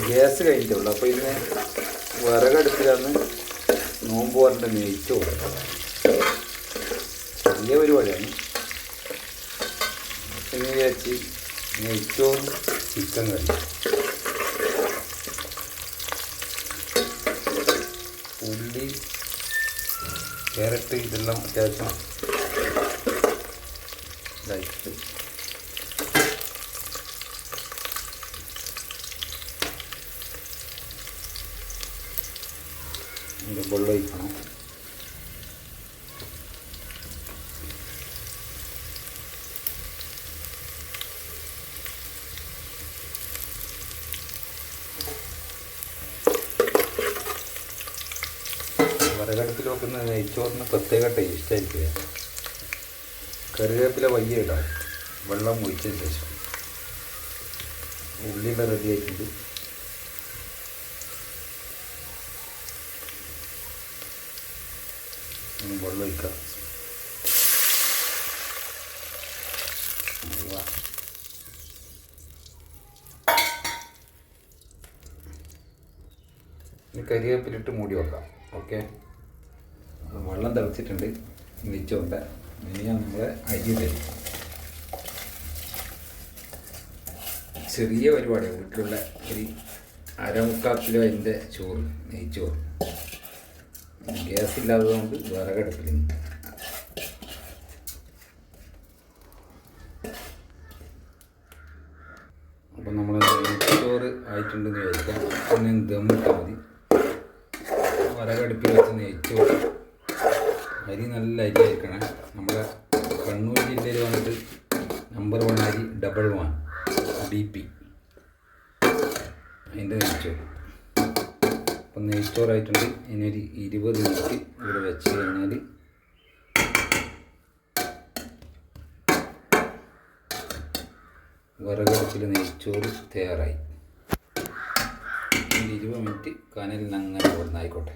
Gas കഴിഞ്ഞിട്ടുള്ളൂ. അപ്പോൾ ഇന്ന് വിറകടുപ്പിലാണ് നോമ്പ് പറഞ്ഞിട്ട് നെയ്ച്ചോറ്. വലിയ പരിപാടിയാണ്. എന്ന് വിചാരിച്ച് നെയ്ച്ചോറും ചിക്കൻ കറി, ഉള്ളി, ക്യാരറ്റ് ഇതെല്ലാം അത്യാവശ്യം ഇതായിട്ട് വെള്ളം ഒഴിക്കണം. വിറകടുപ്പിൽ വെക്കുന്ന നെയ്ച്ചോറിന് പ്രത്യേക ടേസ്റ്റ് ആയിരിക്കുക. കറിവേപ്പില വയ്യ ഇടാം, വെള്ളം ഒഴിച്ചതിന് ശേഷം. ഉള്ളിയുടെ റെഡി ആയിട്ടുണ്ട്. വെള്ളം ഒഴിക്കാം. ഇനി കരിവേപ്പിലിട്ട് മൂടി വെക്കാം. ഓക്കെ, വെള്ളം തിളച്ചിട്ടുണ്ട്. നെയ്ച്ചോറിൻ്റെ ഇനി നമ്മൾ അരി തരും. ചെറിയ പരിപാടിയാണ്. വീട്ടിലുള്ള ഒരു 1/4 കിലോ അതിൻ്റെ ചോറ്, നെയ്ച്ചോറ്. ഗ്യാസ് ഇല്ലാത്തതുകൊണ്ട് വിറകടുപ്പിൽ. അപ്പം നമ്മൾ നെയ്ച്ചോറ് ആയിട്ടുണ്ടെന്ന് വിചാരിക്കാം. പിന്നെ ദമ്മിട്ടാൽ മതി. വിറകടുപ്പിൽ വെച്ച് നെയ്ച്ചോറ്. അരി നല്ല അരി ആയിരിക്കണം. നമ്മുടെ കണ്ണൂർ ജില്ലയിൽ വന്നിട്ട് നമ്പർ 1 അരി ഡബിൾ 1 DP, അതിൻ്റെ നെയ്ച്ചോറ്. അപ്പം നെയ്ച്ചോറായിട്ടുണ്ട്. ഇനി ഒരു 20 മിനിറ്റ് ഇവിടെ വെച്ച് കഴിഞ്ഞാൽ വിറകടുപ്പിൽ നെയ്ച്ചോറ് തയ്യാറായി. 20 മിനിറ്റ് കനലിൽ അങ്ങനെ ആയിക്കോട്ടെ.